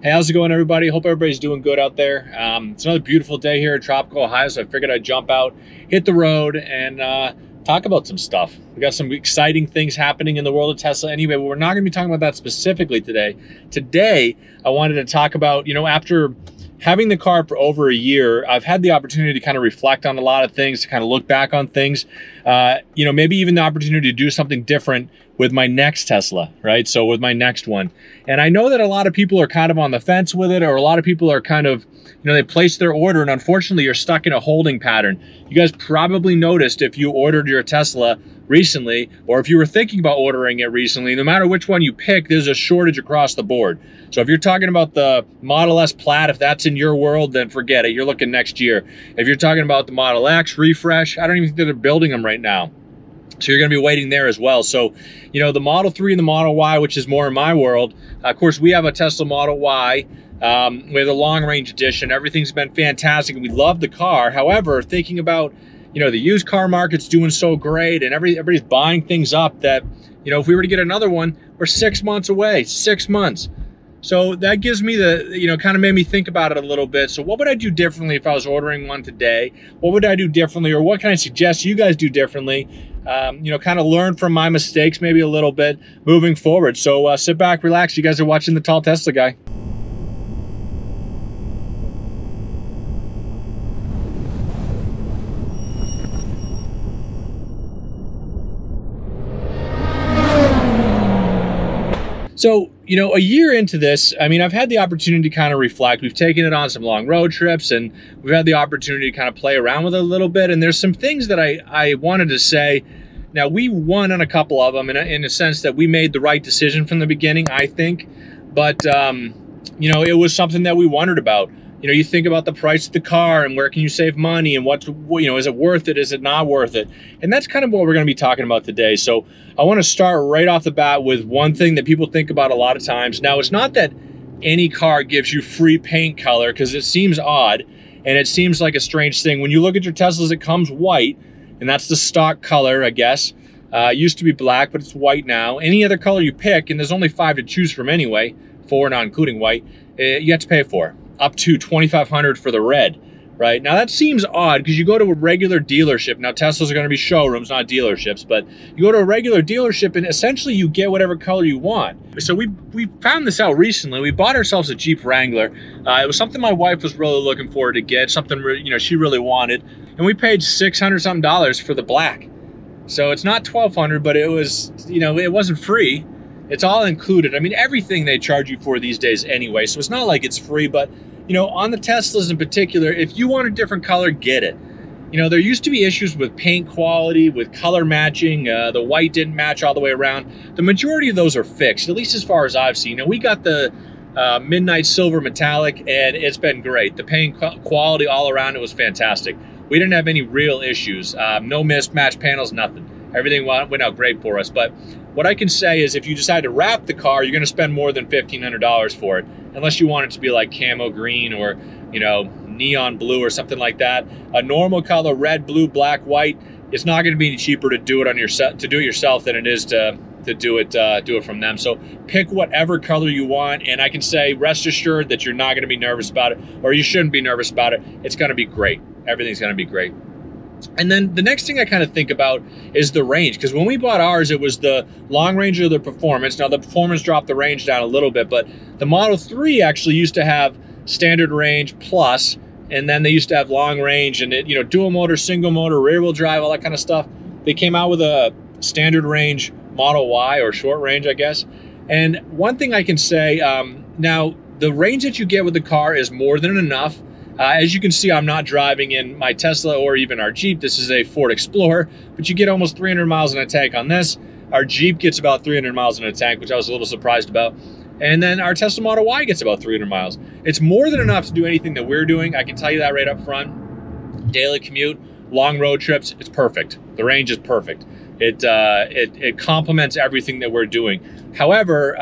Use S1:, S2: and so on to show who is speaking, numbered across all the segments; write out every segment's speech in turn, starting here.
S1: Hey, how's it going, everybody? Hope everybody's doing good out there. It's another beautiful day here in tropical Ohio, so I figured I'd jump out, hit the road, and talk about some stuff. We got some exciting things happening in the world of Tesla anyway, but we're not going to be talking about that specifically today. Today, I wanted to talk about, after having the car for over a year, I've had the opportunity to kind of reflect on a lot of things, to kind of look back on things, maybe even the opportunity to do something different with my next Tesla, right? So with my next one. And I know that a lot of people are kind of on the fence with it, or a lot of people are kind of, they placed their order and unfortunately you're stuck in a holding pattern. You guys probably noticed if you ordered your Tesla recently, or if you were thinking about ordering it recently, no matter which one you pick, there's a shortage across the board. So if you're talking about the Model S Plaid, if that's in your world, then forget it. You're looking next year. If you're talking about the Model X refresh, I don't even think that they're building them right now. So you're going to be waiting there as well. So, the Model 3 and the Model Y, which is more in my world, of course, we have a Tesla Model Y with a long range edition. Everything's been fantastic and we love the car. However, thinking about, the used car market's doing so great and everybody's buying things up that, if we were to get another one, we're 6 months away, 6 months. So that gives me the, kind of made me think about it a little bit. So what would I do differently if I was ordering one today? What would I do differently, or what can I suggest you guys do differently? Kind of learn from my mistakes maybe a little bit moving forward. So sit back, relax. You guys are watching The Tall Tesla Guy. So, a year into this, I've had the opportunity to kind of reflect. We've taken it on some long road trips and we've had the opportunity to kind of play around with it a little bit. And there's some things that I wanted to say. Now, we won on a couple of them in a sense that we made the right decision from the beginning, I think. But, it was something that we wondered about. You think about the price of the car and where can you save money and is it worth it? Is it not worth it? And that's kind of what we're going to be talking about today. So I want to start right off the bat with one thing that people think about a lot of times. Now, it's not that any car gives you free paint color, because it seems odd and it seems like a strange thing. When you look at your Teslas, it comes white, and that's the stock color, I guess. It used to be black, but it's white now. Any other color you pick, and there's only 5 to choose from anyway, 4 not including white, you have to pay for. Up to $2,500 for the red, right? Now that seems odd because you go to a regular dealership. Now Teslas are going to be showrooms, not dealerships, but you go to a regular dealership and essentially you get whatever color you want. So we found this out recently. We bought ourselves a Jeep Wrangler. It was something my wife was really looking forward to get, something she really wanted, and we paid $600 something for the black. So it's not $1,200, but it was, it wasn't free. It's all included. Everything they charge you for these days anyway, so it's not like it's free, but on the Teslas in particular, if you want a different color, get it. There used to be issues with paint quality, with color matching. The white didn't match all the way around. The majority of those are fixed, at least as far as I've seen. We got the midnight silver metallic, and it's been great. The paint quality all around it was fantastic. We didn't have any real issues. No mismatched panels, nothing. Everything went out great for us. But what I can say is if you decide to wrap the car, you're going to spend more than $1,500 for it, unless you want it to be like camo green or, neon blue or something like that. A normal color, red, blue, black, white, it's not going to be any cheaper to do it on yourself than it is to do it from them. So pick whatever color you want, and I can say rest assured that you're not going to be nervous about it, or you shouldn't be nervous about it. It's going to be great. Everything's going to be great. And then the next thing I kind of think about is the range, because when we bought ours, it was the long range or the performance. Now the performance dropped the range down a little bit, but the Model 3 actually used to have standard range plus, and then they used to have long range and dual motor, single motor, rear wheel drive, all that kind of stuff. They came out with a standard range Model Y, or short range, I guess. And one thing I can say, now the range that you get with the car is more than enough. As you can see, I'm not driving in my Tesla or even our Jeep. This is a Ford Explorer, but you get almost 300 miles in a tank on this. Our Jeep gets about 300 miles in a tank, which I was a little surprised about. And then our Tesla Model Y gets about 300 miles. It's more than enough to do anything that we're doing. I can tell you that right up front. Daily commute, long road trips, it's perfect. The range is perfect. It complements everything that we're doing. However,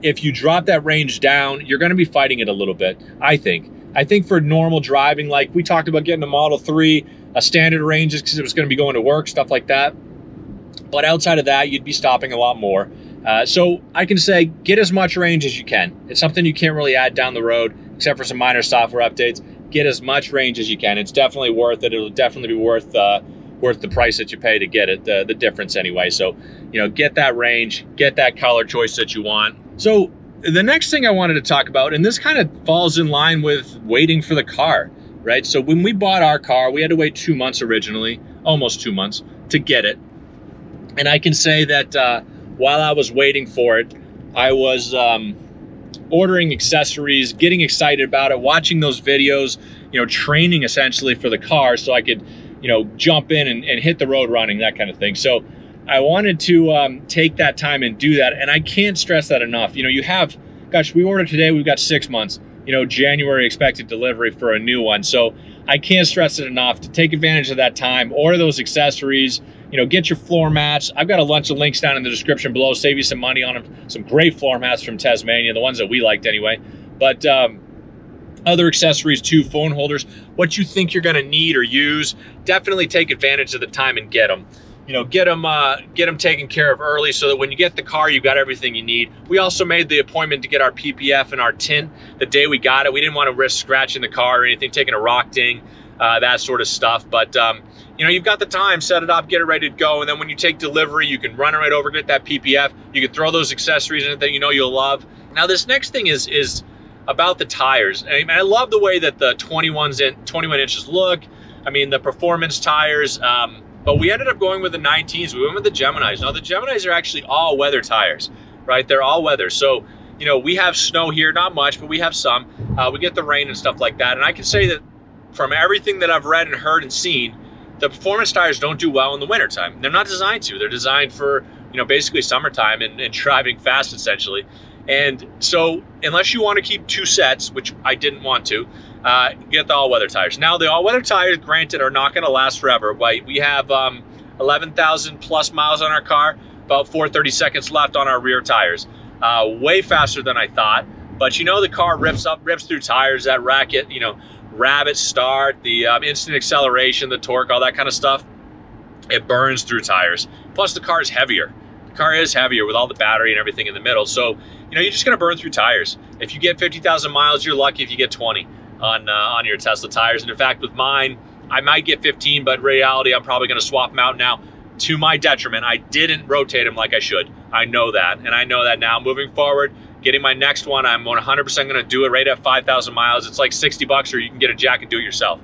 S1: if you drop that range down, you're going to be fighting it a little bit, I think. I think for normal driving, like we talked about getting a Model 3, a standard range just because it was going to be going to work, stuff like that. But outside of that, you'd be stopping a lot more. So I can say get as much range as you can. It's something you can't really add down the road, except for some minor software updates. Get as much range as you can. It's definitely worth it. It'll definitely be worth the price that you pay to get it, the difference anyway. So, get that range, get that color choice that you want. So the next thing I wanted to talk about, and this kind of falls in line with waiting for the car, right? So when we bought our car, we had to wait 2 months originally, almost 2 months, to get it. And I can say that while I was waiting for it, I was ordering accessories, getting excited about it, watching those videos, training essentially for the car so I could, jump in and hit the road running, that kind of thing. So I wanted to take that time and do that. And I can't stress that enough. You have, gosh, we ordered today, we've got 6 months, January expected delivery for a new one. So I can't stress it enough to take advantage of that time, order those accessories, get your floor mats. I've got a bunch of links down in the description below, save you some money on them. Some great floor mats from Tesmanian, the ones that we liked anyway. But other accessories too, phone holders, what you think you're gonna need or use, definitely take advantage of the time and get them. Get them taken care of early so that when you get the car, you've got everything you need. We also made the appointment to get our PPF and our tint the day we got it. We didn't want to risk scratching the car or anything, taking a rock ding, that sort of stuff. But you've got the time, set it up, get it ready to go. And then when you take delivery, you can run it right over, get that PPF. You can throw those accessories in it that you'll love. Now this next thing is about the tires. I love the way that the 21 inches look. I mean, the performance tires, but we ended up going with the 19s. We went with the Geminis. Now the Geminis are actually all weather tires, right? They're all weather. So, we have snow here, not much, but we have some. We get the rain and stuff like that. And I can say that from everything that I've read and heard and seen, the performance tires don't do well in the wintertime. They're not designed to. They're designed for, basically summertime and driving fast essentially. And so unless you want to keep 2 sets, which I didn't want to, get the all-weather tires. Now the all-weather tires, granted, are not going to last forever. We have 11,000 plus miles on our car, about 430 seconds left on our rear tires. Way faster than I thought. But the car rips through tires, that racket, rabbit start, the instant acceleration, the torque, all that kind of stuff. It burns through tires. Plus the car is heavier. The car is heavier with all the battery and everything in the middle. So, you're just going to burn through tires. If you get 50,000 miles, you're lucky if you get 20 on your Tesla tires. And in fact, with mine, I might get 15, but in reality, I'm probably going to swap them out now. To my detriment, I didn't rotate them like I should. I know that, and I know that now. Moving forward, getting my next one, I'm 100% going to do it right at 5,000 miles. It's like 60 bucks, or you can get a jack and do it yourself.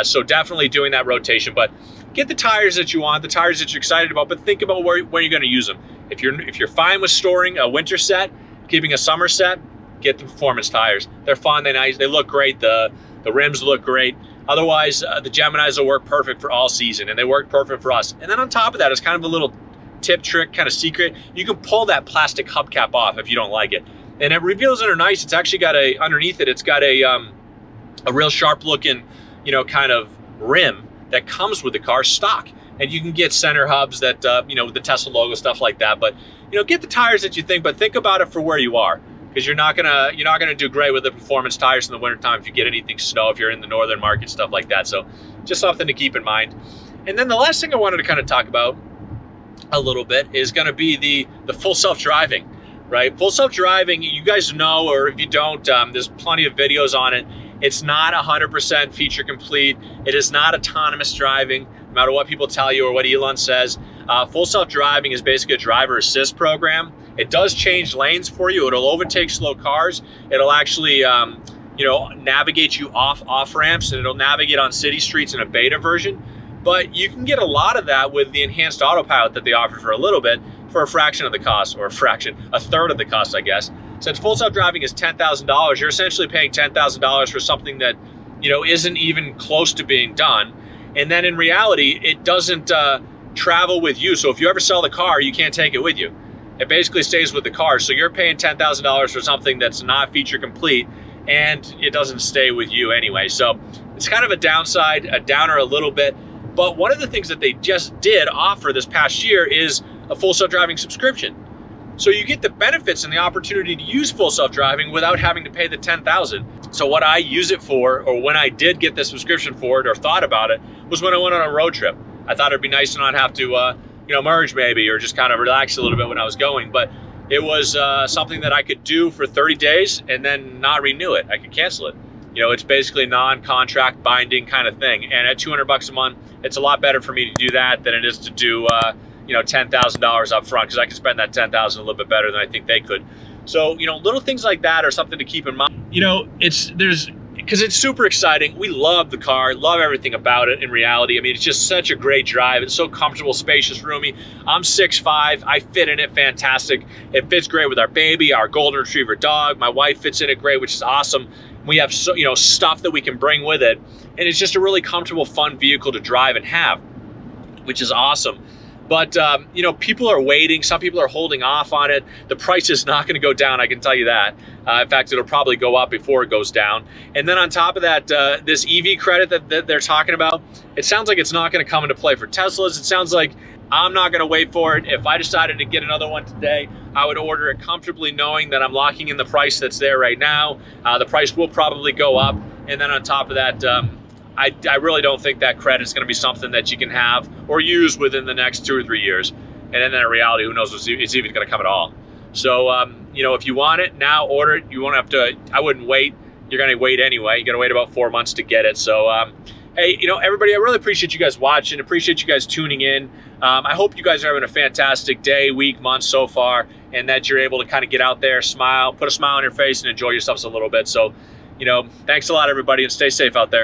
S1: So definitely doing that rotation, but get the tires that you want, the tires that you're excited about, but think about where you're going to use them. If you're fine with storing a winter set, keeping a summer set, get the performance tires. They're fun, they're nice, they look great, the rims look great. Otherwise, the Geminis will work perfect for all season, and they work perfect for us. And then on top of that, it's kind of a little tip trick, kind of secret. You can pull that plastic hubcap off if you don't like it. And it reveals that are nice. It's actually got underneath it, it's got a real sharp looking, kind of rim that comes with the car stock. And you can get center hubs that, with the Tesla logo, stuff like that. But, get the tires that you think, but think about it for where you are. Because you're not gonna do great with the performance tires in the wintertime if you get anything snow, if you're in the northern market, stuff like that. So just something to keep in mind. And then the last thing I wanted to kind of talk about a little bit is going to be the full self-driving, right? Full self-driving, you guys know, or if you don't, there's plenty of videos on it. It's not 100% feature complete. It is not autonomous driving, no matter what people tell you or what Elon says. Full self-driving is basically a driver assist program. It does change lanes for you. It'll overtake slow cars. It'll actually, navigate you off ramps, and it'll navigate on city streets in a beta version. But you can get a lot of that with the enhanced autopilot that they offer for a little bit, for a fraction of the cost, or a third of the cost, I guess. Since full self-driving is $10,000, you're essentially paying $10,000 for something that, isn't even close to being done. And then in reality, it doesn't travel with you. So if you ever sell the car, you can't take it with you. It basically stays with the car. So you're paying $10,000 for something that's not feature complete, and it doesn't stay with you anyway. So it's kind of a downside, a downer a little bit. But one of the things that they just did offer this past year is a full self-driving subscription. So you get the benefits and the opportunity to use full self-driving without having to pay the $10,000. So what I use it for, or when I did get the subscription for it or thought about it, was when I went on a road trip. I thought it'd be nice to not have to, merge maybe, or just kind of relax a little bit when I was going. But it was something that I could do for 30 days and then not renew it. I could cancel it. It's basically a non-contract binding kind of thing. And at $200 a month, it's a lot better for me to do that than it is to do, $10,000 up front, because I can spend that $10,000 a little bit better than I think they could. So, little things like that are something to keep in mind. Because it's super exciting. We love the car, love everything about it in reality. I mean, it's just such a great drive. It's so comfortable, spacious, roomy. I'm 6'5", I fit in it fantastic. It fits great with our baby, our golden retriever dog. My wife fits in it great, which is awesome. We have stuff that we can bring with it. And it's just a really comfortable, fun vehicle to drive and have, which is awesome. But, people are waiting. Some people are holding off on it. The price is not going to go down, I can tell you that. In fact, it'll probably go up before it goes down. And then on top of that, this EV credit that they're talking about, it sounds like it's not going to come into play for Teslas. It sounds like I'm not going to wait for it. If I decided to get another one today, I would order it comfortably knowing that I'm locking in the price that's there right now. The price will probably go up. And then on top of that, I really don't think that credit is going to be something that you can have or use within the next 2 or 3 years. And then in reality, who knows if it's even going to come at all. So, if you want it now, order it. You won't have to, I wouldn't wait. You're going to wait anyway. You're going to wait about 4 months to get it. So, hey, everybody, I really appreciate you guys watching. Appreciate you guys tuning in. I hope you guys are having a fantastic day, week, month so far, and that you're able to kind of get out there, smile, put a smile on your face, and enjoy yourselves a little bit. So, thanks a lot, everybody, and stay safe out there.